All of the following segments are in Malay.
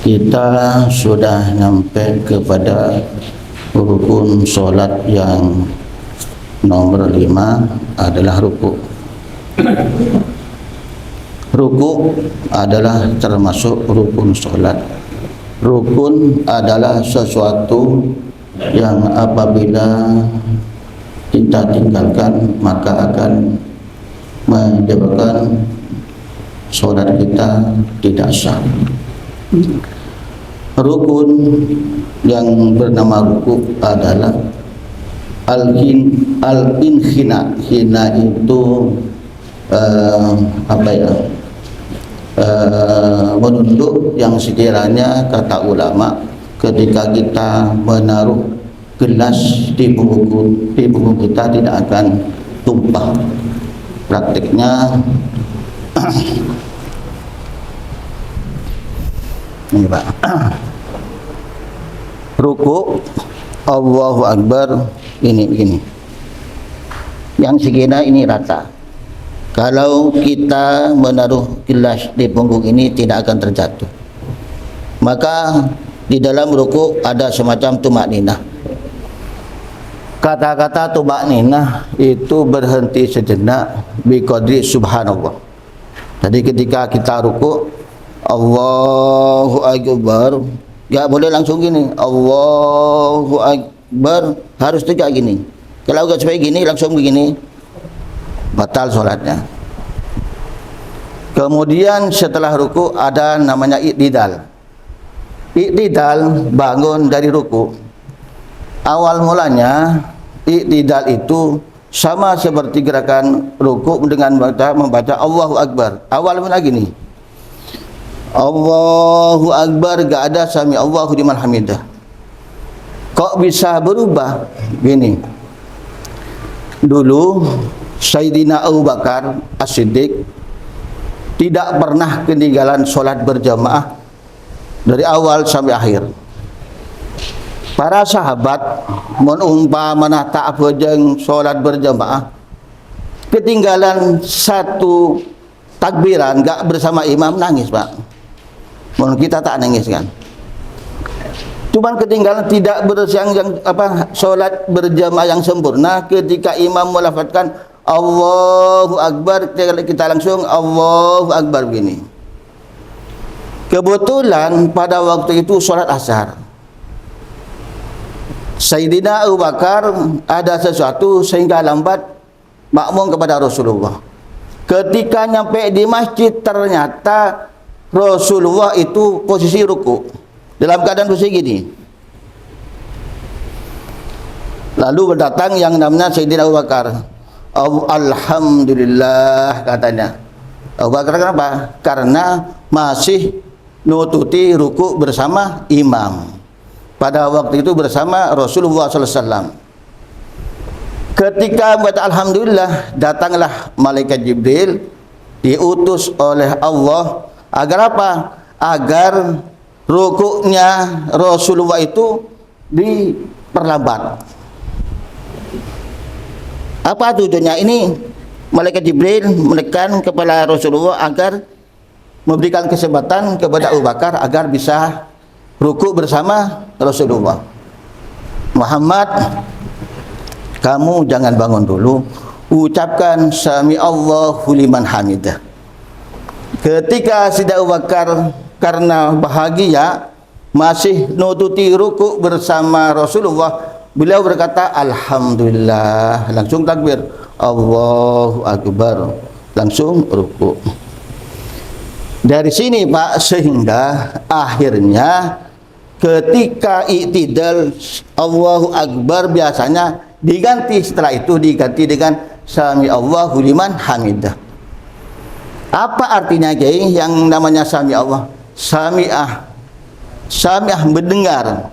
Kita sudah sampai kepada rukun solat yang nomor 5 adalah rukuk. Rukuk adalah termasuk rukun solat. Rukun adalah sesuatu yang apabila kita tinggalkan maka akan menyebabkan solat kita tidak sah. Rukun yang bernama rukuk adalah al-inhina. Hina itu menunduk, yang sekiranya kata ulama ketika kita menaruh gelas di punggung kita tidak akan tumpah. Praktiknya ini Pak, rukuk Allahu Akbar ini begini, yang sekiranya ini rata. Kalau kita menaruh gelas di punggung ini tidak akan terjatuh. Maka di dalam rukuk ada semacam tumak ninah. Kata-kata tumak ninah itu berhenti sejenak biqadri subhanallah. Jadi ketika kita rukuk Allahu Akbar, enggak boleh langsung gini Allahu Akbar, harus tegak gini. Kalau enggak sampai gini langsung begini, batal sholatnya. Kemudian setelah ruku ada namanya i'tidal. I'tidal bangun dari ruku. Awal mulanya i'tidal itu sama seperti gerakan ruku dengan membaca Allahu Akbar. Awal mula gini, Allahu Akbar, gak ada sami Allahu liman hamidah. Kok bisa berubah gini? Dulu Sayyidina Abu Bakar As-Siddiq tidak pernah ketinggalan sholat berjamaah dari awal sampai akhir. Para sahabat menumpamana tak bojeng sholat berjamaah, ketinggalan satu takbiran gak bersama imam, nangis Pak. Menurut kita tak nangis kan? Cuman ketinggalan tidak sholat berjamaah yang sempurna ketika imam melafazkan Allahu Akbar, kita langsung Allahu Akbar begini. Kebetulan pada waktu itu sholat asar. Sayyidina Abu Bakar ada sesuatu sehingga lambat makmum kepada Rasulullah. Ketika nyampe di masjid ternyata Rasulullah itu posisi ruku dalam keadaan posisi gini. Lalu berdatang yang namanya Sayyidina Abu Bakar. Alhamdulillah katanya. Abu Bakar kenapa? Karena masih nututi ruku bersama imam. Pada waktu itu bersama Rasulullah SAW. Ketika membaca Alhamdulillah, datanglah malaikat Jibril diutus oleh Allah agar apa? Agar rukuknya Rasulullah itu diperlambat. Apa tujuannya? Ini malaikat Jibril menekan kepala Rasulullah agar memberikan kesempatan kepada Abu Bakar agar bisa rukuk bersama Rasulullah. Muhammad, kamu jangan bangun dulu, ucapkan sami Allahu liman hamidah. Ketika Sayyidina Abu Bakar karena bahagia masih nututi rukuk bersama Rasulullah, beliau berkata Alhamdulillah, langsung takbir Allahu Akbar, langsung rukuk. Dari sini Pak, sehingga akhirnya ketika i'tidal Allahu Akbar biasanya diganti, setelah itu diganti dengan sami Allahu liman hamidah. Apa artinya Kiai yang namanya sami Allah? Sami'ah mendengar.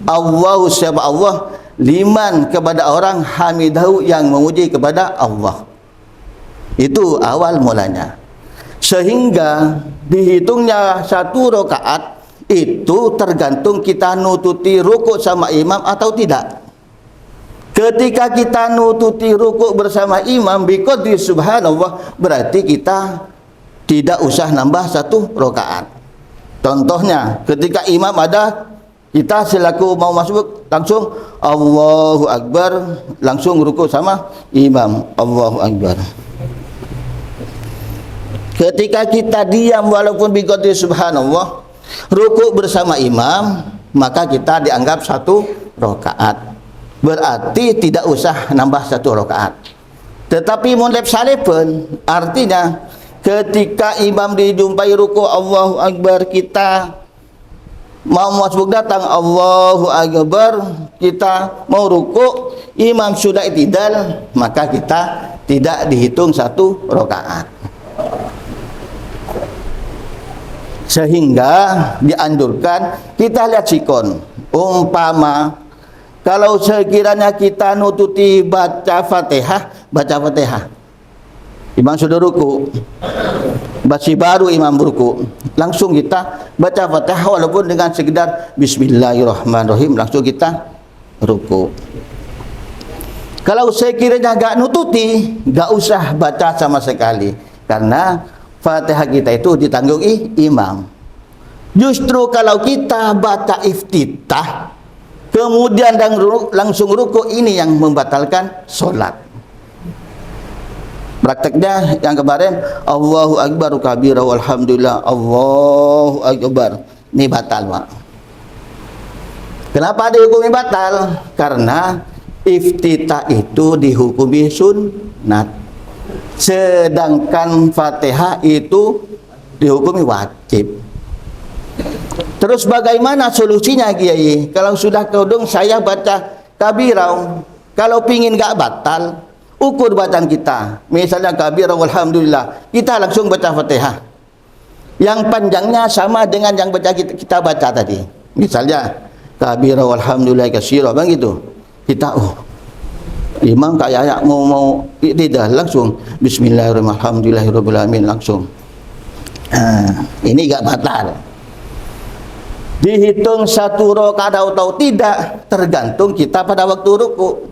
Allahu siapa Allah, liman kepada orang, hamidahu yang memuji kepada Allah. Itu awal mulanya. Sehingga dihitungnya satu rakaat itu tergantung kita nututi rukuk sama imam atau tidak. Ketika kita nututi rukuk bersama imam biqadri subhanallah, berarti kita tidak usah nambah satu rakaat. Contohnya ketika imam ada, kita selaku mau masuk langsung Allahu Akbar, langsung ruku sama imam, Allahu Akbar. Ketika kita diam walaupun biqadri subhanallah, ruku bersama imam, maka kita dianggap 1 rakaat. Berarti tidak usah nambah 1 rakaat. Tetapi mulai salipun, artinya ketika imam dijumpai ruku Allahu Akbar, kita mau masuk datang Allahu Akbar, kita mau ruku, imam sudah i'tidal, maka kita tidak dihitung 1 rakaat. Sehingga dianjurkan kita lihat sikon. Umpama kalau sekiranya kita nututi baca Fatihah, imam sudah ruku, masih baru imam ruku, langsung kita baca Fatihah walaupun dengan sekedar Bismillahirrahmanirrahim, langsung kita ruku. Kalau sekiranya gak nututi, gak usah baca sama sekali, karena Fatihah kita itu ditanggungi imam. Justru kalau kita baca iftitah kemudian langsung ruku, ini yang membatalkan solat. Prakteknya yang kemarin Allahu Akbar kabira walhamdulillah Allahu Akbar, ini batal, Pak. Kenapa dihukumi batal? Karena iftitah itu dihukumi sunnat, sedangkan Fatihah itu dihukumi wajib. Terus bagaimana solusinya, Kiai? Kalau sudah kodong saya baca kabirah, kalau pingin gak batal, ukur bacaan kita. Misalnya kabirah walhamdulillah, kita langsung baca Fatihah. Yang panjangnya sama dengan yang kita baca tadi. Misalnya kabirah walhamdulillah katsira, bang gitu. Kita imam kayak mau tidak langsung Bismillahirrahmanirrahim langsung. Ini gak batal. Dihitung 1 rakaat atau tidak tergantung kita pada waktu ruku.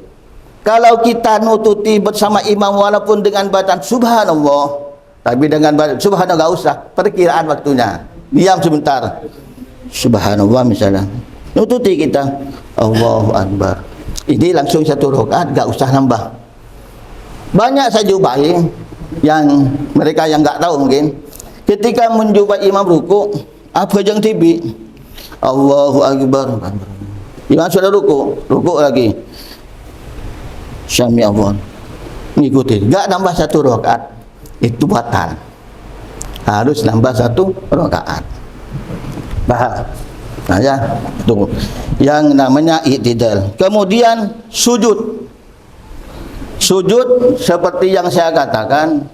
Kalau kita nututi bersama imam walaupun dengan bacaan subhanallah, tapi dengan bacaan subhanallah gak usah, perkiraan waktunya, diam sebentar, subhanallah misalnya, nututi kita Allahu Akbar, ini langsung 1 rakaat, gak usah nambah. Banyak saya jumpai yang mereka yang gak tahu mungkin, ketika menjumpai imam ruku, apa yang tibi Allahu Akbar, imam sudah ruku lagi, Syami Allah, ngikuti, gak nambah 1 rakaat, itu batal. Harus nambah 1 rakaat. Paham? Nah ya, tunggu. Yang namanya i'tidal. Kemudian sujud. Sujud seperti yang saya katakan,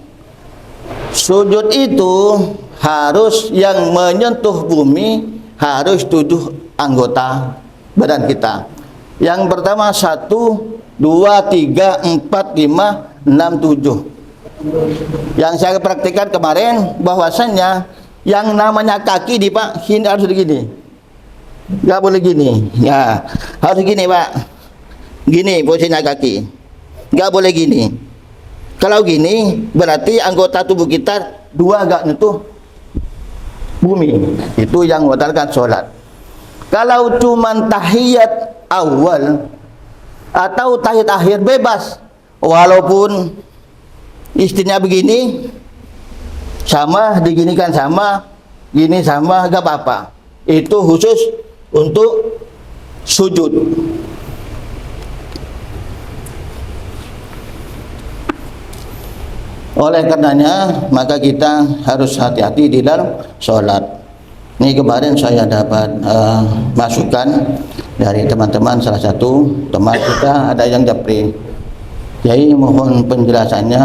sujud itu harus yang menyentuh bumi harus 7 anggota badan kita. Yang pertama 1, 2, 3, 4, 5, 6, 7. Yang saya praktikkan kemarin bahwasannya yang namanya kaki di Pak, ini harus begini, nggak boleh gini ya, harus gini Pak, gini posisinya kaki, nggak boleh gini. Kalau gini berarti anggota tubuh kita 2 nggak nyentuh bumi, itu yang membatalkan sholat. Kalau cuman tahiyat awal atau tahiyat akhir bebas, walaupun istrinya begini sama, diginikan sama, gini sama, gak apa-apa. Itu khusus untuk sujud. Oleh karenanya maka kita harus hati-hati di dalam sholat. Ini kemarin saya dapat masukan dari teman-teman, salah satu teman kita ada yang japri. Jadi mohon penjelasannya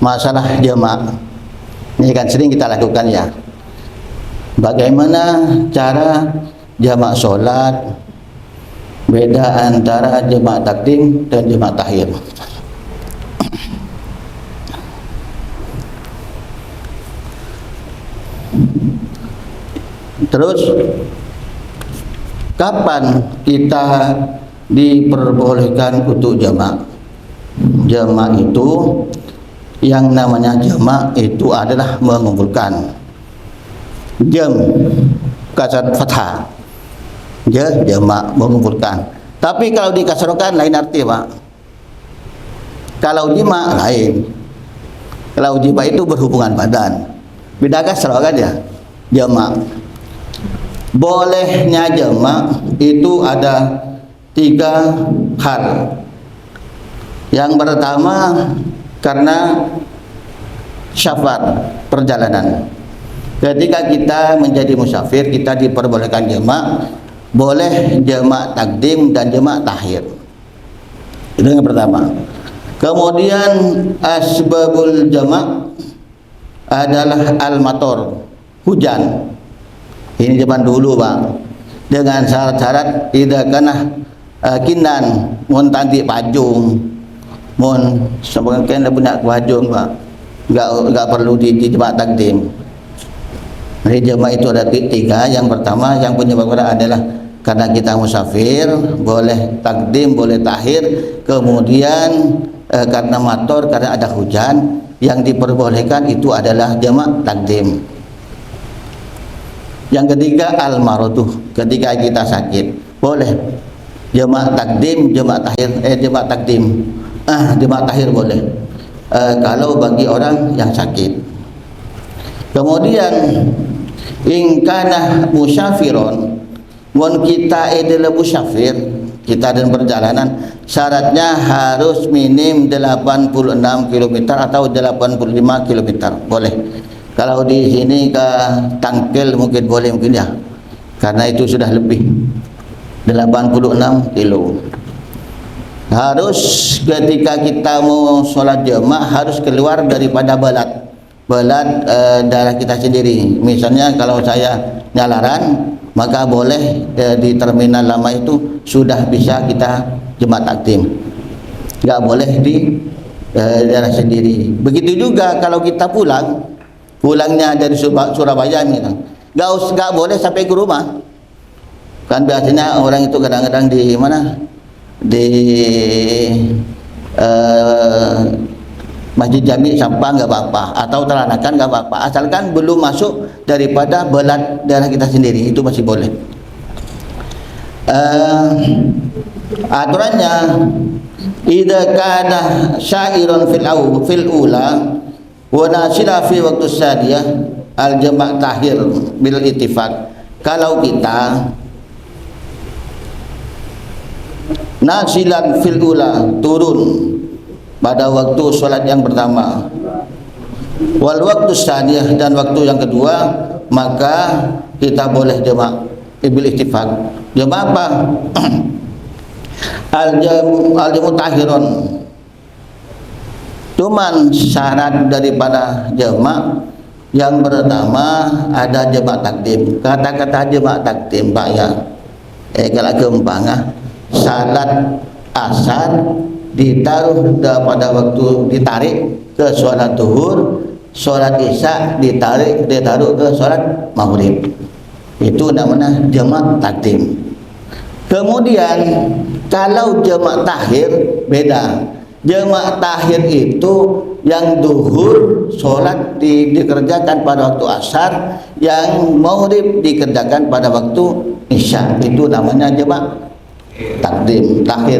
masalah jemaah. Ini kan sering kita lakukan ya. Bagaimana cara jamaah sholat, beda antara jemaah takdim dan jemaah takhir. Terus kapan kita diperbolehkan untuk jamaah? Jamaah itu, yang namanya jamaah itu adalah mengumpulkan. Jam kasar fathah. Jamak mengumpulkan. Tapi kalau dikasarkan lain arti, Pak. Kalau jima lain. Kalau jima itu berhubungan badan. Beda kasar kan ya? Jamak. Bolehnya jamak itu ada 3 hal. Yang pertama karena safar, perjalanan. Ketika kita menjadi musafir, kita diperbolehkan jamak, boleh jamak takdim dan jamak takhir. Itu yang pertama. Kemudian asbabul jamak adalah al-mator, hujan. Ini zaman dulu, Pak. Dengan syarat-syarat tidak kena kinan mun tanti pajung, mun sebagian punya pajung, Pak. Enggak perlu di jamak takdim. Jadi jamak itu ada 3. Yang pertama yang penyebab adalah karena kita musafir, boleh takdim, boleh takhir. Kemudian karena mator, karena ada hujan, yang diperbolehkan itu adalah jamak takdim. Yang ketiga al-maroduh, ketika kita sakit, boleh jamak takdim, jamak takhir, jamak takdim, jamak takhir boleh. Kalau bagi orang yang sakit. Kemudian in kana musyafiron, mun kita adalah musafir, kita dalam perjalanan, syaratnya harus minim 86 km atau 85 km, boleh. Kalau di sini ke Tangkel mungkin boleh, mungkin ya, karena itu sudah lebih 86 kilo. Harus ketika kita mau sholat jamaah harus keluar daripada balad daerah kita sendiri. Misalnya kalau saya Nyalaran, maka boleh di terminal lama itu sudah bisa kita jemaah takdim, nggak boleh di daerah sendiri. Begitu juga kalau kita pulangnya dari Surabaya gitu, nggak boleh sampai ke rumah. Kan biasanya orang itu kadang-kadang di mana, di Masjid Jami sampah nggak apa-apa, atau teranakan nggak apa-apa, asalkan belum masuk daripada belad daerah kita sendiri, itu masih boleh. Aturannya idza kana syairan fil ula wa nasila fi waktu sadiyah al jama' tahir bil ittifaq. Kalau kita nasilan fil ula, turun pada waktu sholat yang pertama, wal waktu saniyah, dan waktu yang kedua, maka kita boleh jamak bil ittifaq. Jamak apa? Al-jamu tahiron. Cuman syarat daripada jamak yang pertama ada jamak takdim. Kata-kata jamak takdim, Pak ya, kalau gempang salat asar ditaruh pada waktu, ditarik ke sholat zuhur, sholat isya ditaruh ke sholat maghrib, itu namanya jamak takdim. Kemudian kalau jamak takhir beda. Jamak takhir itu yang zuhur sholat dikerjakan pada waktu asar, yang maghrib dikerjakan pada waktu isya, itu namanya jamak takdim, takhir.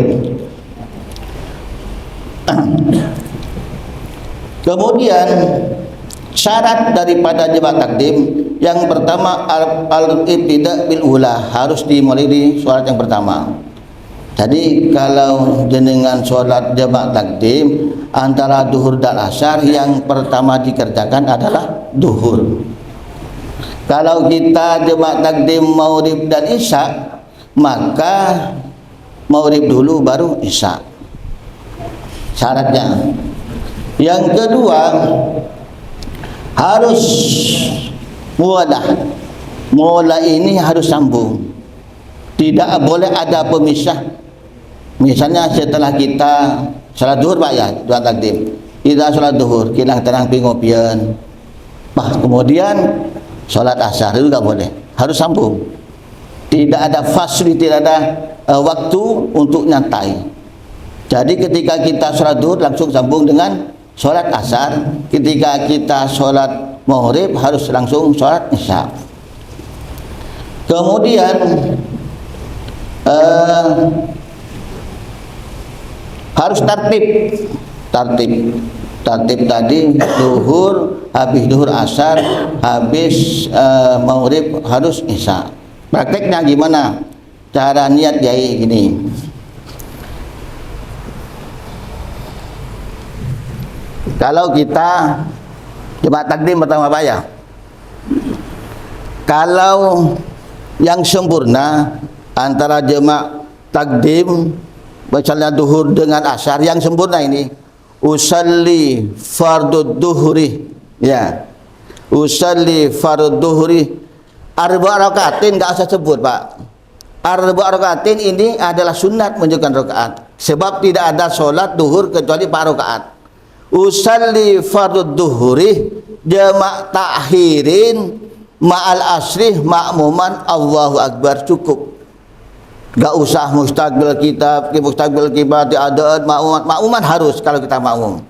Kemudian syarat daripada jamak takdim yang pertama al-ibtida bil ula, harus dimulai di sholat yang pertama. Jadi kalau jenengan sholat jamak takdim antara duhur dan asar, yang pertama dikerjakan adalah duhur. Kalau kita jamak takdim maghrib dan isya, maka maghrib dulu baru isya, syaratnya. Yang kedua harus mula ini harus sambung, tidak boleh ada pemisah. Misalnya setelah kita salat zuhur, Pak ya, dua takdim, kita salat zuhur kilang terang pingopian, kemudian salat asar, itu tidak boleh, harus sambung. Tidak ada fasli, tidak ada waktu untuk nyantai. Jadi ketika kita sholat zuhur langsung sambung dengan sholat asar, ketika kita sholat maghrib harus langsung sholat isya. Kemudian harus tertib tadi duhur, habis duhur asar, habis maghrib harus isya. Prakteknya gimana? Cara niat jai gini. Kalau kita jemaah takdim pertama Pak ya, kalau yang sempurna antara jemaah takdim misalnya duhur dengan asar, yang sempurna ini usalli fardhu duhri, ya, usalli fardhu duhri arba rakaatin, enggak usah sebut Pak. Arba rakaatin ini adalah sunat menunjukkan rakaat, sebab tidak ada solat duhur kecuali 4 rakaat. Usalli fardhu duhri jama' takhirin ma'al asrih ma'muman Allahu akbar, cukup. Gak usah mustaqbil kitab, mustaqbil kibat, adaan makmuman harus kalau kita makmum.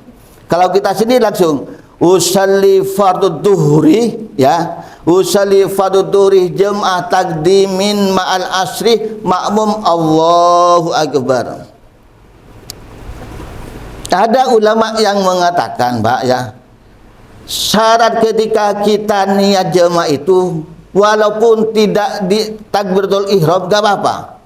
Kalau kita sendiri langsung usalli fardhu duhri, ya, usalli fardhu duhri jamaah takdimin ma'al asri makmum Allahu akbar. Ada ulama yang mengatakan Pak ya, syarat ketika kita niat jamaah itu walaupun tidak di takbiratul ihram gak apa-apa.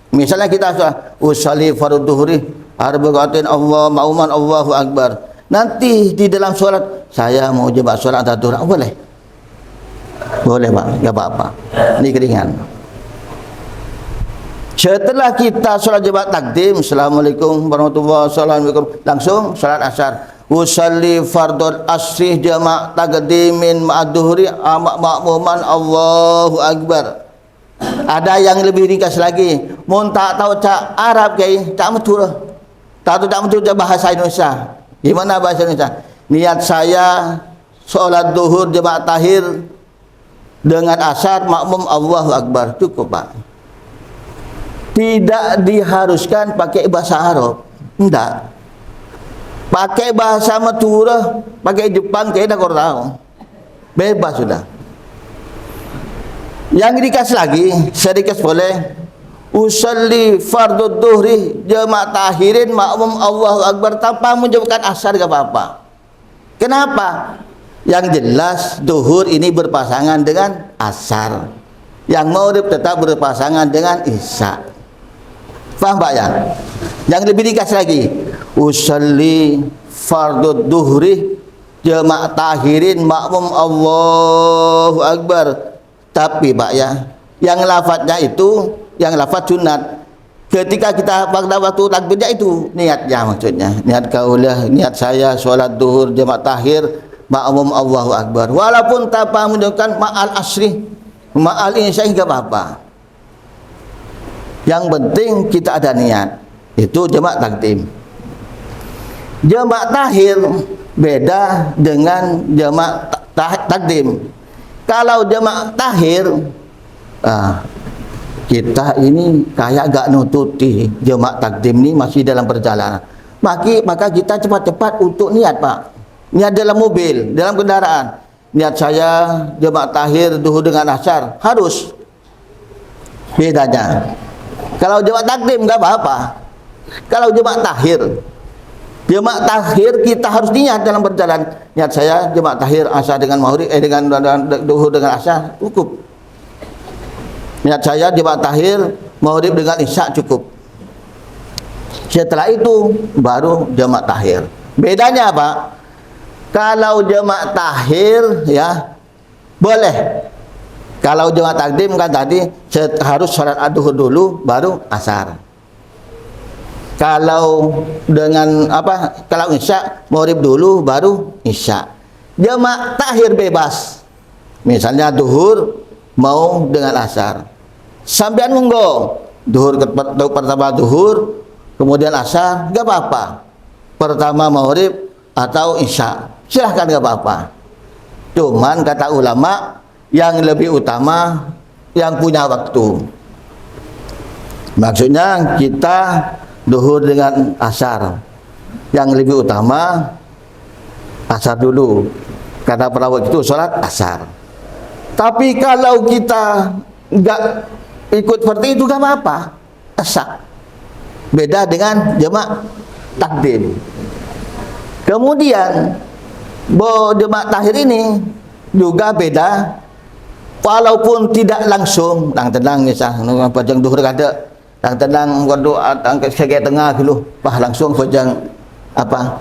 Misalnya kita usolli fardhu duhri arba'atin Allah ma'uman Allahu akbar. Nanti di dalam sholat saya mau coba sholat duhur, boleh? Boleh Pak, gak apa-apa. Ini keringan. Setelah kita sholat jemaah takdim, assalamualaikum warahmatullahi wabarakatuh, langsung sholat asar. Usalli fardhu asri jamaah takdimin ma'ad-duhri ma'muman Allahu akbar. Ada yang lebih ringkas lagi, mun tak tahu cak Arab kai, cak matur. Tak tahu cak bahasa Indonesia. Gimana bahasa Indonesia? Niat saya sholat duhur jemaah tahir dengan asar makmum Allahu akbar, cukup Pak. Tidak diharuskan pakai bahasa Arab, enggak. Pakai bahasa Madura, pakai Jepang, kayak dah kau tahu. Bebas sudah. Yang dikasih lagi, sedikit boleh. Usalli fardhu duhri jamaah tahirin makmum Allahu akbar tanpa menyebutkan asar gak apa-apa. Kenapa? Yang jelas duhur ini berpasangan dengan asar. Yang maghrib tetap berpasangan dengan isya. Paham Pak ya? Yang lebih dikasih lagi, usalli fardhu duhri jamaah tahirin makmum Allahu akbar. Tapi Pak ya, yang lafadznya itu, yang lafadz sunat. Ketika kita pada waktu takbirnya itu niatnya, maksudnya niat kaulah, niat saya sholat duhur jamaah tahir makmum Allahu akbar. Walaupun tanpa menunjukkan ma'al asri, ma'al insya enggak apa-apa. Yang penting kita ada niat. Itu jemaah takdim. Jemaah tahir beda dengan jemaah takdim. Kalau jemaah tahir, kita ini kayak gak nututi jemaah takdim ini masih dalam perjalanan. Maka kita cepat-cepat untuk niat Pak. Niat dalam mobil, dalam kendaraan. Niat saya jemaah tahir duhur dengan asar harus. Bedanya. Kalau jemaah takdim enggak apa-apa. Kalau jemaah tahir kita harus niat dalam perjalanan. Niat saya jemaah tahir asar dengan maghrib dengan duhur dengan asar cukup. Niat saya jemaah tahir maghrib dengan isya cukup. Setelah itu baru jemaah tahir. Bedanya apa? Kalau jemaah tahir ya boleh. Kalau jemaah takdim kan tadi harus sholat duhur dulu baru asar. Kalau dengan apa? Kalau isya maghrib dulu baru isya. Jemaah tahir bebas. Misalnya duhur mau dengan asar. Sampean monggo. Duhur pertama duhur, kemudian asar, enggak apa-apa. Pertama maghrib atau isya. Silahkan enggak apa-apa. Cuman kata ulama yang lebih utama yang punya waktu. Maksudnya kita duhur dengan asar. Yang lebih utama asar dulu. Karena pada waktu itu sholat asar. Tapi kalau kita enggak ikut seperti itu enggak apa-apa, sah. Beda dengan jemaah takdim. Kemudian jemaah takhir ini juga beda, walaupun tidak langsung lang tenang misal pajang duhur kada lang tenang berdoa angkat sebagai tengah dulu bah langsung pajang apa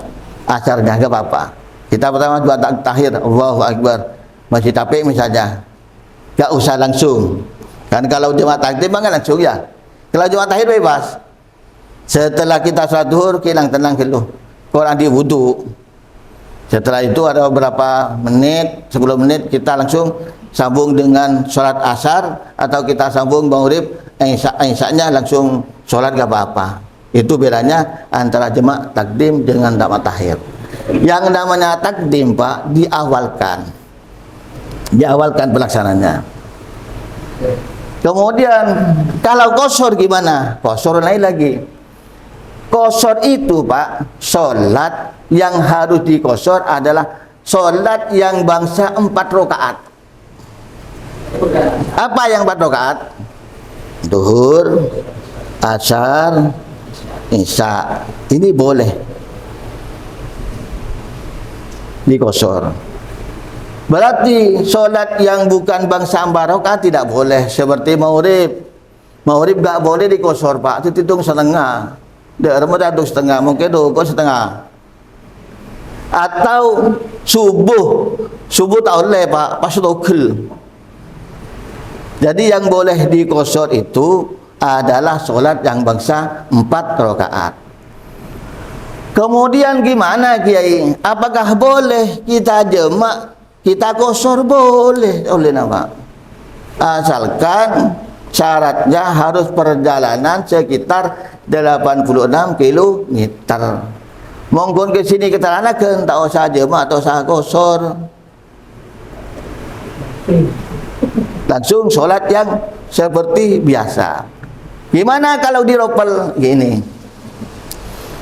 asarnya enggak apa-apa. Kita pertama buat takhir Allahu Akbar masih tapi misalnya enggak usah langsung kan, kalau jemaah takdim kan langsung ya. Kalau jemaah takhir bebas, setelah kita salat duhur kilang tenang dulu Quran di wudu. Setelah itu ada beberapa menit, 10 menit kita langsung sambung dengan sholat asar, atau kita sambung maghrib, insya-nya langsung sholat gak apa-apa. Itu bedanya antara jemaah takdim dengan jemaah takhir. Yang namanya takdim Pak diawalkan pelaksananya. Kemudian kalau qashar gimana? Qashar lain lagi. Qashar itu Pak, sholat yang harus diqashar adalah sholat yang bangsa 4 rakaat. Apa yang 4 rakaat? Duhur, asar, isya. Ini boleh diqashar. Berarti sholat yang bukan bangsa 4 rakaat tidak boleh. Seperti maghrib. Maghrib gak boleh diqashar Pak, itu hitung setengah. Ramadan setengah, mungkin 2 setengah. Atau subuh tak boleh Pak, pas tokil. Jadi yang boleh diqashar itu adalah sholat yang bangsa 4 rakaat. Kemudian gimana Kiai? Apakah boleh kita jemaah, kita qashar? Boleh, oleh nama. Asalkan syaratnya harus perjalanan sekitar 86 kilometer. Monggon ke sini kita lanakeun tak usah jemaah atau usah qashar. Langsung sholat yang seperti biasa. Gimana kalau di ropel gini?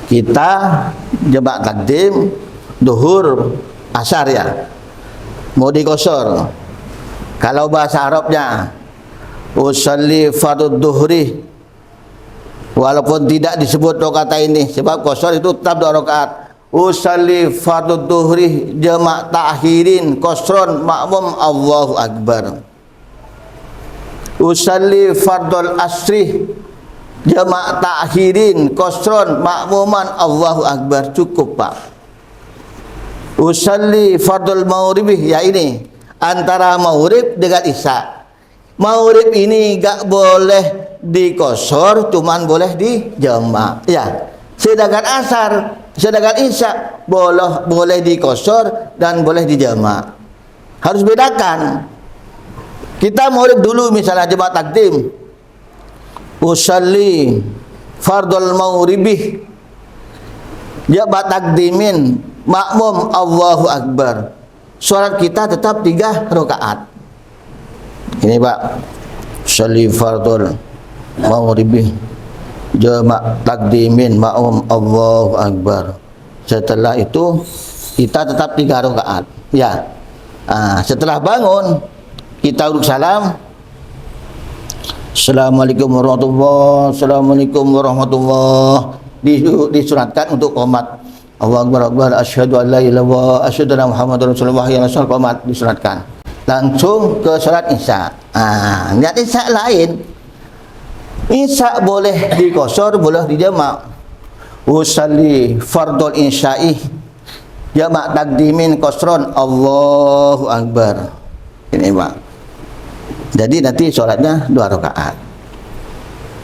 Kita jemaah takdim duhur asar ya, mau diqashar. Kalau bahasa Arabnya usalli fardhu duhri, walaupun tidak disebut rakaat ini, sebab qashar itu tetap 2 rakaat. Usalli fardhu duhri jama' ta'khirin qasron ma'mum Allahu Akbar. Usalli fardhul asri jama' ta'khirin qasron ma'muman Allahu Akbar. Cukup Pak. Usalli fardhul maghribi, ya ini antara maghrib dengan isya. Maghrib ini gak boleh diqashar, cuman boleh dijama'. Ya. Sedangkan asar, sedangkan isya boleh diqashar dan boleh dijama'. Harus bedakan. Kita maghrib dulu misalnya jemaah takdim. Usalli fardhul maghribi jamaah takdimin makmum Allahu Akbar. Salat kita tetap 3 rakaat. Ini Pak, usalli fardhul maghribi jamaah takdimin makmum Allahu Akbar. Setelah itu kita tetap 3 rakaat. Ya. Setelah bangun kita duduk salam. Assalamualaikum warahmatullahi, assalamualaikum warahmatullahi. Disuratkan untuk qomat. Allahu Akbar, Akbar, asyhadu an la ilaha illallah, asyhadu anna Muhammadar Rasulullah, ya Rasul, qomat disuratkan. Langsung ke salat isya. Niat isya lain. Isya boleh diqashar, boleh dijama'. Usalli fardhul isya'i jama' takdimin qasron Allahu Akbar. Ini Pak. Jadi nanti sholatnya 2 rakaat.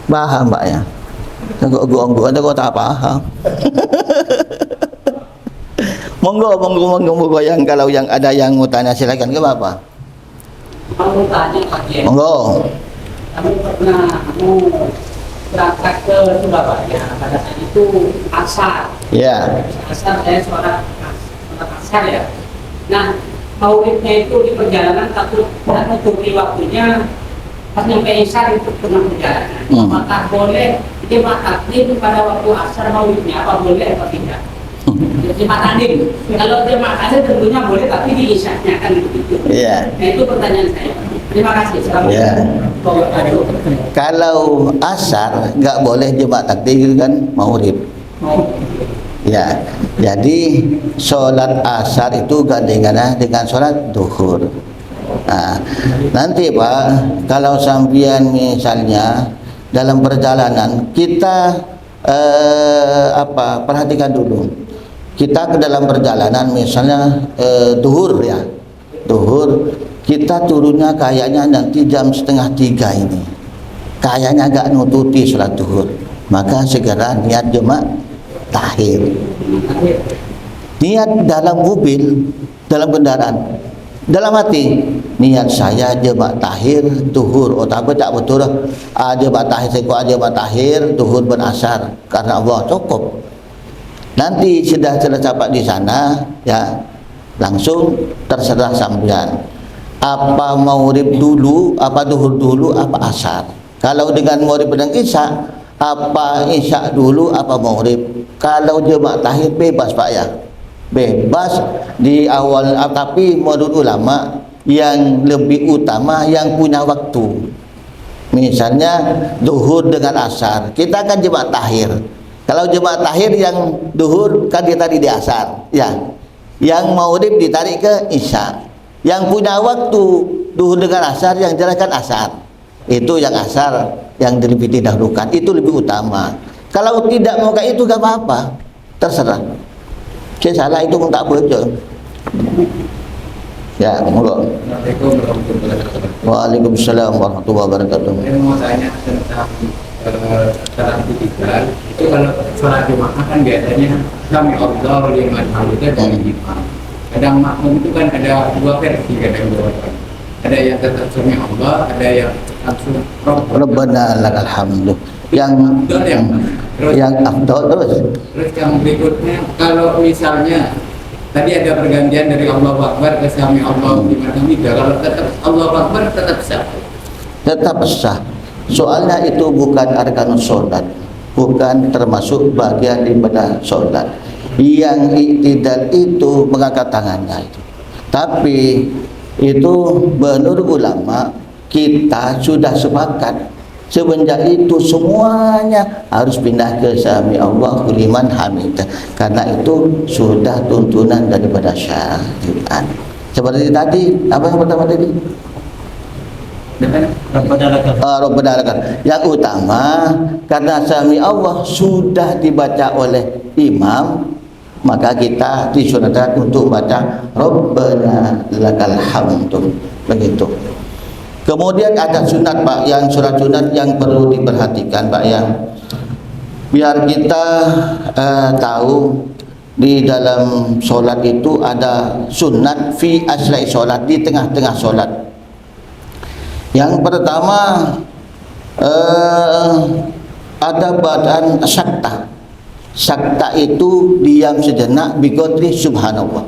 Paham Pak ya? Gua tak paham. monggo yang kalau yang ada yang mau tanya silakan, ke Bapak. Mau tanya Pak ya. Monggo. Kami pernah berangkat ke Surabaya pada saat itu asar. Ya. Asar saya sholat asar ya. Nah, maulidnya itu di perjalanan takut waktunya pas nyampe isya itu tengah perjalanan. Apakah boleh jemaah takdim pada waktu asar maulidnya, apa boleh atau tidak? Jemaah takdim. Kalau jemaah takdim tentunya boleh, tapi di isyanya kan begitu. Iya. Nah itu pertanyaan saya. Terima kasih. Ya. Kalau asar nggak boleh jemaah takdim kan maghrib. Ya, jadi sholat asar itu gandengan dengan sholat duhur. Nah, nanti Pak, kalau sambian misalnya dalam perjalanan kita perhatikan dulu. Kita ke dalam perjalanan misalnya duhur ya, duhur kita turunnya kayaknya nanti jam 2:30 ini, kayaknya agak nututi sholat duhur, maka segera niat jemaah tahir. Niat dalam mobil, dalam kendaraan, dalam hati, niat saya jemaah tahir duhur. Oh tapi tak betul jemaah tahir saya jemaah tahir duhur dan asar karena Allah cukup. Nanti sudah sampai di sana ya, langsung terserah sampean. Apa maghrib dulu, apa duhur dulu, apa asar. Kalau dengan maghrib dan isya, apa isya dulu, apa maghrib. Kalau jemaah tahir bebas Pak ya, bebas di awal. Tapi menurut ulama yang lebih utama yang punya waktu. Misalnya duhur dengan asar, kita kan jemaah tahir. Kalau jemaah tahir yang duhur kan ditarik di asar, ya. Yang maghrib ditarik ke isya. Yang punya waktu duhur dengan asar yang jalankan asar. Itu yang asar yang lebih didahulukan, itu lebih utama. Kalau tidak mau kayak itu gak apa-apa, terserah. Saya salah itu pun tak boleh. Ya, monggo. Waalaikumsalam warahmatullahi wabarakatuh. Saya mau tanya tentang salat digital. Itu kalau sholat Jumat kan biasanya kami Allah liman hamidah dari imam. Kadang makmum itu kan ada dua versi, kadang dua. Ada yang tetap sami Allah, ada yang langsung Rabbana lakal hamdu. Yang afdal terus. Terus yang berikutnya, kalau misalnya tadi ada pergantian dari Allahu Akbar ke sami Allah liman hamidah, kalau tetap Allahu Akbar tetap sah. Tetap sah. Soalnya itu bukan arkanus sholat, bukan termasuk bagian daripada sholat. Yang iktidal itu mengangkat tangannya itu. Tapi itu menurut ulama kita sudah sepakat semenjak itu semuanya harus pindah ke sami Allahu liman hamidah, karena itu sudah tuntunan daripada syariat. Seperti tadi, apa yang pertama tadi? Rabbana lakal. Yang utama karena sami Allah sudah dibaca oleh imam, maka kita disunatkan untuk baca Rabbana lakal hamdu, begitu. Kemudian ada sunat Pak, yang surat sunat yang perlu diperhatikan Pak ya, biar kita tahu di dalam solat itu ada sunat fi aslai solat, di tengah-tengah solat. Yang pertama ada badan sakta. Sakta itu diam sejenak biqadri subhanallah.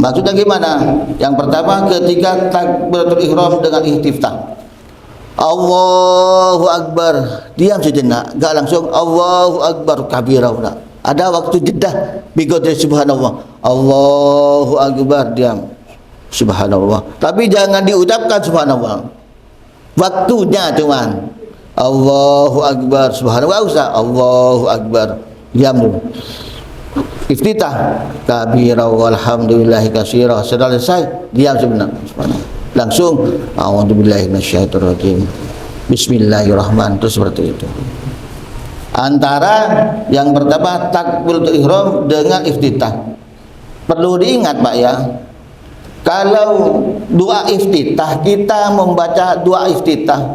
Maksudnya gimana? Yang pertama ketika takbiratul ihram dengan istiftah, Allahu Akbar, diam sejenak, enggak langsung Allahu Akbar kabira. Ada waktu jeda biqadri subhanallah. Allahu Akbar, diam subhanallah. Tapi jangan diucapkan subhanallah. Waktunya cuman Allahu Akbar subhanallah, usah Allahu Akbar, diam dulu. Iftitah kabira walhamdulillahi katsira, sudah selesai diam sebentar, subhanallah. Langsung a'udzubillahi minasyaitonir rajim, bismillahirrahmanirrahim, terus seperti itu. Antara yang pertama takbiratul ihram dengan iftitah. Perlu diingat Pak ya, kalau doa iftitah kita membaca doa iftitah.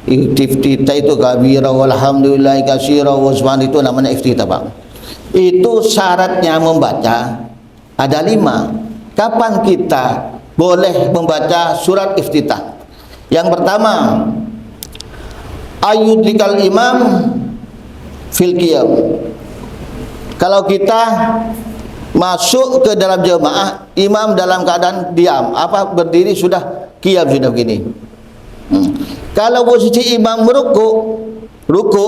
Iftitah itu kabira walhamdulillahi katsira wa subhanahu, itu namanya iftitah Pak. Itu syaratnya membaca ada 5. Kapan kita boleh membaca surat iftitah? Yang pertama, ayyudrikal imam fil qiyam. Kalau kita masuk ke dalam jemaah, imam dalam keadaan diam, berdiri sudah qiyam, sudah begini. Kalau posisi imam ruku,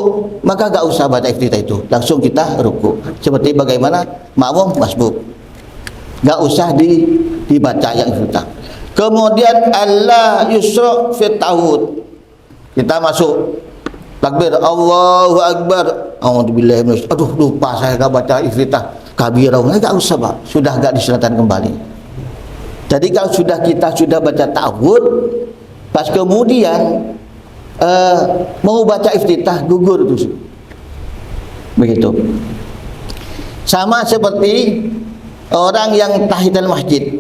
maka gak usah baca iftitah itu, langsung kita ruku. Seperti bagaimana makmum masbuk, gak usah dibaca yang iftitah. Kemudian Allah yusra fit tauhid. Kita masuk takbir Allahu Akbar. Auzubillahi minasyaitonir. Aduh, lupa saya enggak baca iftitah kabirah. Enggak usah, Pak. Sudah enggak disunatkan kembali. Jadi kalau kita sudah baca tauhid, pas kemudian mau baca iftitah, gugur itu. Begitu. Sama seperti orang yang tahiyatul masjid.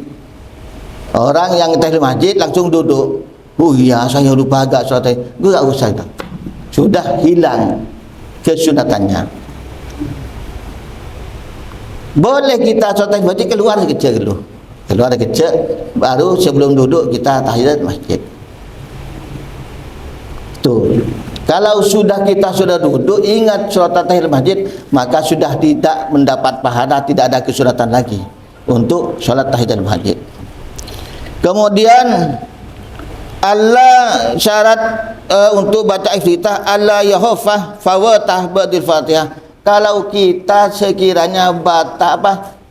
Orang yang tahiyatul masjid langsung duduk. Oh iya, saya lupa agak sholat. Enggak usah itu. Sudah hilang kesunatannya. Boleh kita sholat masjid keluar kecil dulu. Keluar kecil, baru sebelum duduk kita tahiyatul masjid. Tuh. Kalau kita sudah duduk, ingat sholat tahiyatul masjid, maka sudah tidak mendapat pahala, tidak ada kesunatan lagi untuk sholat tahiyatul masjid. Kemudian Allah syarat untuk baca iftitah Allah yahfah fawatah ba'dil Fatihah. Kalau kita sekiranya baca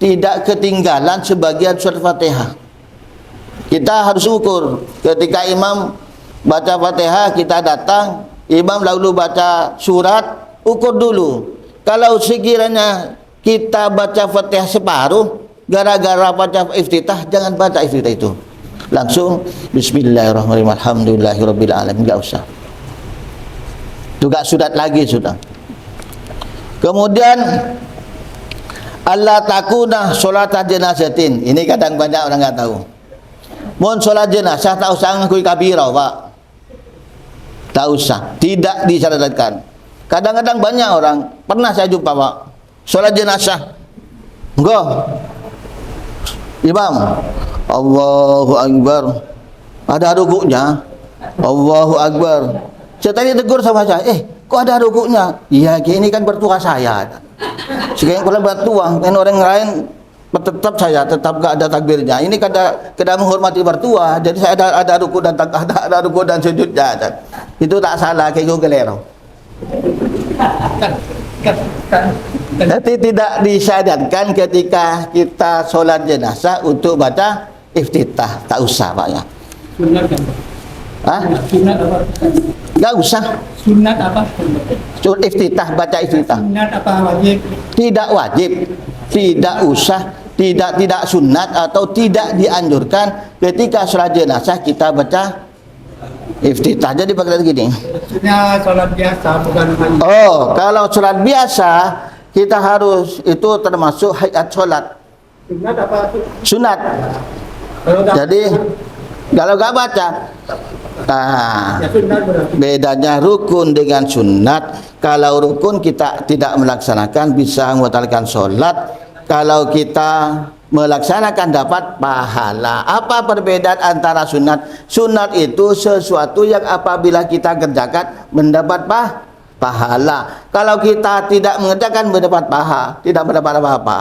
tidak ketinggalan sebagian surat Fatihah, kita harus ukur. Ketika imam baca Fatihah, kita datang, imam lalu baca surat, ukur dulu. Kalau sekiranya kita baca Fatihah separuh, gara-gara baca iftitah, jangan baca iftitah itu. Langsung bismillahirrahmanirrahim alhamdulillahirabbil alamin, enggak usah. Itu enggak surat lagi sudah. Kemudian Allah takuna solat jenazatin. Ini kadang banyak orang enggak tahu. Mun solat jenazah tak usah ngakui kabirah, Pak. Tak usah, tidak disyaratkan. Kadang-kadang banyak orang, pernah saya jumpa, Pak, solat jenazah. Enggak. Imam Allahu Akbar, ada rukuknya. Allahu Akbar. Saya tadi tegur sama saya, kok ada rukuknya? Iya, ini kan bertua saya. Sekarang kalau bertua, kan orang lain tetap saya tetap gak ada takbirnya. Ini kada menghormati bertua, jadi saya ada rukuk dan ada rukuk dan sujudnya. Itu tak salah, kayak gue kelero. Jadi tidak disyaratkan ketika kita sholat jenazah untuk baca iftitah, tak usah, Pak, ya. Sunat kan? Hah? Sunat apa? Enggak usah. Sunat apa? Iftitah, baca iftitah. Sunat apa wajib? Tidak wajib, tidak usah, tidak sunat atau tidak dianjurkan ketika sholat jenazah kita baca iftitah. Jadi bagaimana gini? Maksudnya sholat biasa, bukan wajib. Oh, kalau sholat biasa kita harus, itu termasuk hayat sholat. Sunat apa? Sunat. Jadi kalau nggak baca, nah, Ya sunat berarti. bedanya rukun dengan sunat. Kalau rukun kita tidak melaksanakan bisa membatalkan sholat. Kalau kita melaksanakan dapat pahala. Apa perbedaan antara sunat? Sunat itu sesuatu yang apabila kita kerjakan mendapat pahala. Kalau kita tidak mengerjakan mendapat pahala, tidak mendapat apa-apa.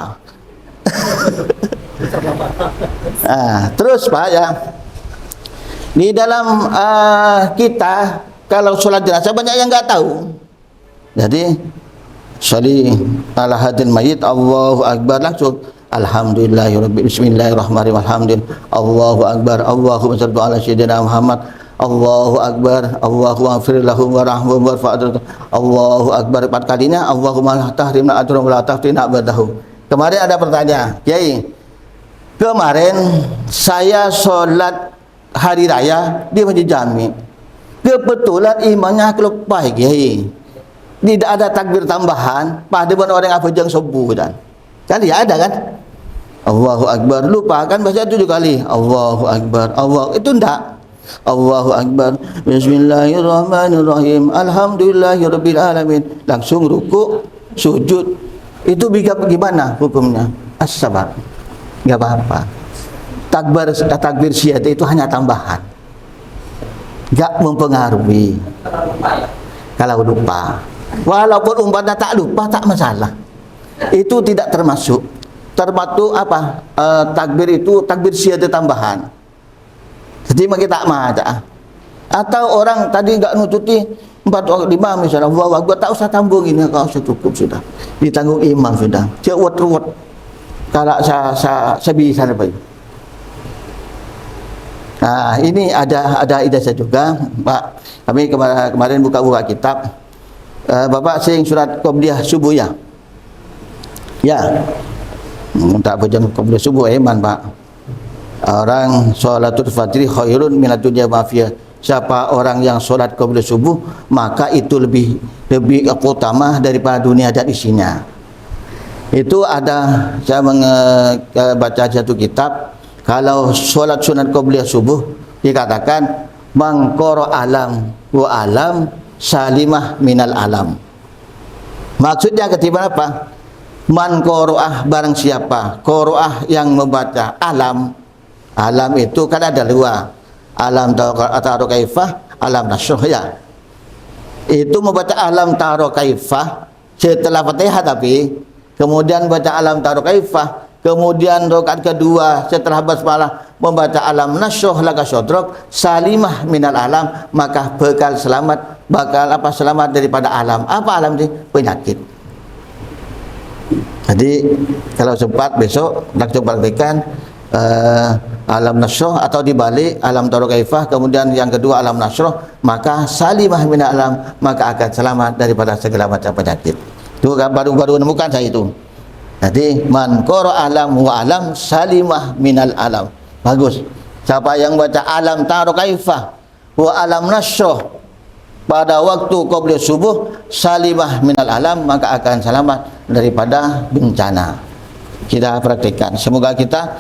Nah, terus, Pak, ya. Di dalam kita kalau sholat jenazah banyak yang nggak tahu. Jadi sholli ala hadil mayit Allahu Akbar, langsung alhamdulillahirabbil bismillahirrahmanirrahim alhamdulillah Allahu Akbar Allahumma shalli ala sayyidina Muhammad Allahu Akbar Allahumma ighfir lahum warhamhum warfa'dhum Allahu Akbar 4 kalinya. Allahumma la tahrimna ajrahum wa la taftina abadahum. Kemarin ada pertanyaan, Kiai, kemarin saya sholat hari raya di Masjid Jami, kebetulan imamnya lupa, Kiai, tidak ada takbir tambahan pada orang apa jang subuh dan kali ya ada kan? Allahu Akbar, lupa kan baca 7 kali. Allahu Akbar, Allah itu enggak. Allahu Akbar, bismillahirrahmanirrahim, alhamdulillahirabbil alamin, langsung ruku, sujud. Itu bagaimana hukumnya? As-sabar, enggak apa-apa. Takbir syiat itu hanya tambahan, enggak mempengaruhi kalau lupa. Walaupun umpamanya tak lupa, tak masalah. Itu tidak termasuk apa? Takbir itu takbir syiat tambahan. Jadi kita tak maca. Atau orang tadi enggak nututi 4 waktu imam misalnya, wah gua tak usah tanggung ini, kau sudah cukup sudah. Ditanggung imam sudah. Cewet-ruwet. Kalau saya bisa apa itu? Nah, ini ada ijazah juga, Pak. Kami kemarin buka kitab. Bapak sering surat Qobliyah subuh ya? Ya. Tak baca Qobliyah subuh iman, Pak. Orang sholatul fajri khairun minad dunya ma fiha. Siapa orang yang solat Qobliyah subuh, maka itu lebih utama daripada dunia dan isinya. Itu ada, saya baca satu kitab, kalau solat sunat Qobliyah subuh dikatakan mangkoro alam wa alam salimah minal alam. Maksudnya ketika apa? Man qoro'ah, barang siapa qoro'ah yang membaca alam. Alam itu kan ada dua, alam taro kaifah, alam nasroh ya. Itu membaca alam taro kaifah setelah Fatihah, tapi kemudian baca alam taro kaifah, kemudian rakaat kedua setelah basmalah membaca alam nasroh laka sodrok salimah minal alam, maka bakal selamat selamat daripada alam. Apa alam sih? Penyakit. Jadi kalau sempat besok nak coba praktikan alam nasroh atau dibalik alam taro kaifah, kemudian yang kedua alam nasroh, maka salimah minal alam, maka akan selamat daripada segala macam penyakit. Itu baru menemukan saya itu. Jadi man qara alam wa alam salimah minal alam. Bagus. Siapa yang baca alam taro kaifah wa alam nasroh pada waktu Qobliyah subuh salimah minal alam, maka akan selamat daripada bencana. Kita praktikkan. Semoga kita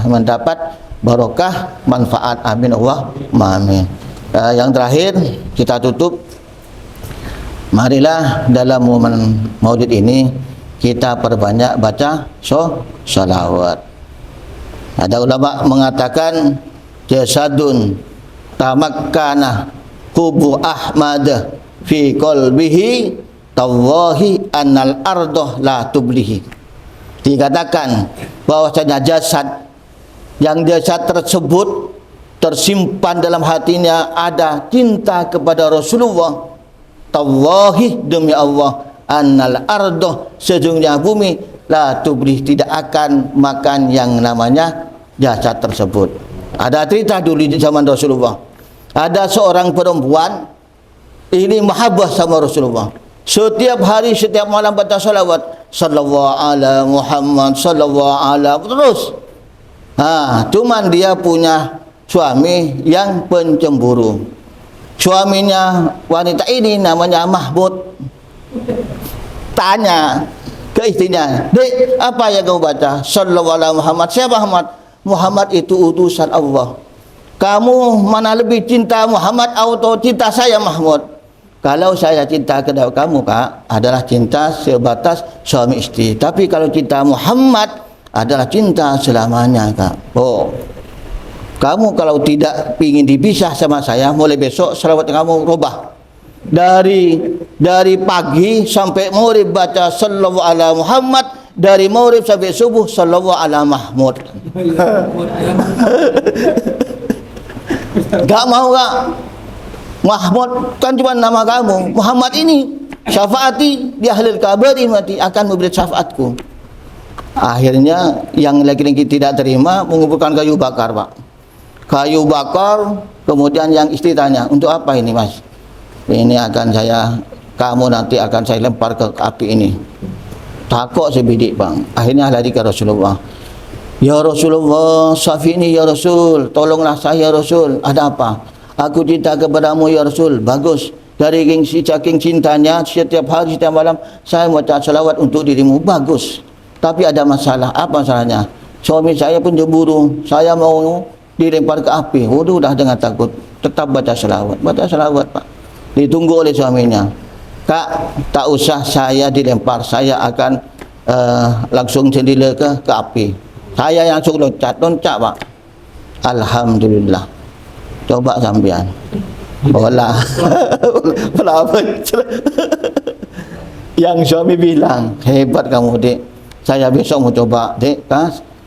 mendapat barokah, manfaat. Amin Allah. Amin. Yang terakhir kita tutup. Marilah dalam momen Maulid ini kita perbanyak baca sholawat. Ada ulama mengatakan jasadun tamakkana hubu Ahmad fi qalbihi tawahi annal ardoh la tublihi. Dikatakan bahwasanya jasad tersebut tersimpan dalam hatinya ada cinta kepada Rasulullah. Tawahi, demi Allah, annal ardoh, sejujurnya bumi, la tublih, tidak akan makan yang namanya jasad tersebut. Ada cerita dulu di zaman Rasulullah. Ada seorang perempuan ini mahabbah sama Rasulullah. Setiap hari, setiap malam baca salawat, sallallahu ala Muhammad, sallallahu ala, terus. Cuman dia punya suami yang pencemburu. Suaminya wanita ini namanya Mahmud. Tanya ke istrinya, "Dek, apa yang kamu baca?" Sallallahu ala Muhammad. Siapa Muhammad? Muhammad itu utusan Allah. Kamu mana lebih cinta Muhammad atau cinta saya Mahmud? Kalau saya cinta kepada kamu, Kak, adalah cinta sebatas suami istri. Tapi kalau cinta Muhammad adalah cinta selamanya, Kak. Oh, kamu kalau tidak ingin dipisah sama saya, mulai besok selawat kamu rubah. Dari pagi sampai maghrib baca sallallahu ala Muhammad, dari maghrib sampai subuh sallallahu ala Mahmud. Gak mau, Kak. Mahmud kan cuma nama kamu. Muhammad ini syafaati di ahlil kabari, mati akan memberi syafaatku. Akhirnya yang laki-laki tidak terima mengumpulkan kayu bakar, Pak. Kayu bakar, kemudian yang istri tanya, "Untuk apa ini, Mas?" "Ini kamu nanti akan saya lempar ke api ini." Takut sebidik, Bang. Akhirnya lari ke Rasulullah. "Ya Rasulullah, safini ya Rasul, tolonglah saya Rasul. Ada apa?" "Aku cinta kepadamu ya Rasul." "Bagus. Dari saking cintanya, setiap hari, setiap malam saya baca salawat untuk dirimu." "Bagus. Tapi ada masalah." "Apa masalahnya?" "Suami saya pun cemburu. Saya mau dilempar ke api." "Waduh, dah jangan takut. Tetap baca salawat." Baca salawat, Pak. Ditunggu oleh suaminya. "Kak, tak usah saya dilempar. Saya akan langsung sendiri ke api. Saya yang langsung loncat, Pak." "Alhamdulillah." "Coba sampean." Bola. Apa? Yang suami bilang, "Hebat kamu, Dek. Saya besok mau coba, Dek.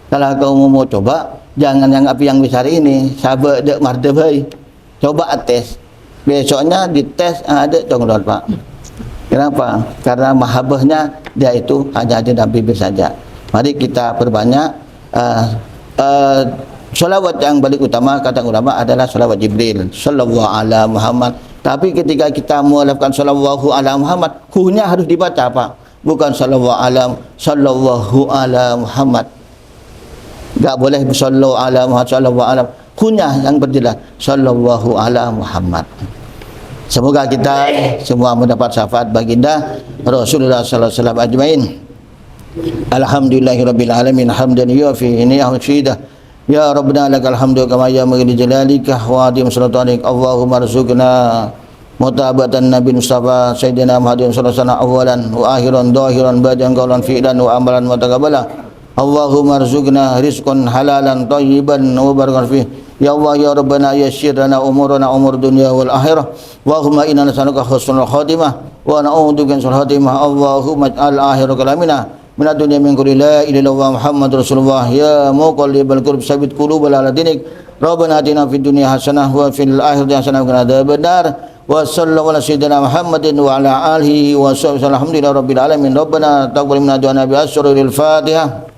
Kalau kamu mau coba, jangan yang api yang besar ini. Sabar dek mardebai. Coba tes." Besoknya dites, ada conglor, Pak. Kenapa? Karena mahabbahnya dia itu hanya ada dalam bibir saja. Mari kita perbanyak Salawat yang paling utama kata ulama adalah salawat Jibril sallallahu ala Muhammad. Tapi ketika kita melakukan sallallahu ala Muhammad, hu-nya harus dibaca apa? Bukan sallallahu ala Muhammad. Tak boleh sallallahu ala Muhammad, sallallahu ala. Hu-nya yang berjelas sallallahu ala Muhammad. Semoga kita semua mendapat syafaat baginda Rasulullah sallallahu alaihi wasallam ajmain. Alhamdulillahirabbil alamin hamdan yufi ni'amahu syidah. Ya Rabbana lakal hamdu kama yanbaghi li jalalika wa adim salatu alaik. Allahumma arzuqna mutabatan Nabi Mustafa Sayyidina Muhammadin sallallahu alaihi wasallam awalan wa akhiran zahiran badian qawlan fi'lan wa amalan mutaqabbala. Allahumma arzuqna rizqan halalan thayyiban wa barakan fihi. Ya Allah ya Rabbana yassir lana umurana umur dunya wal akhirah. Allahumma inna nas'aluka husnul khatimah wa na'udzubika min su'il khatimah. Allahumma ij'al akhir kalamina min ad-dunya min qawli la ilaha illallah Muhammadur Rasulullah. Ya muqallibal qulub sabbit qulubana ala dinik. Rabbana atina fid dunya hasanah wa fil akhirati hasanah wa qina adzabannar. Wa sallallahu ala sayyidina Muhammadin wa ala alihi wa sahbihi alhamdulillahi rabbil alamin. Rabbana taqabbal minna du'ana bi asraril Fatihah.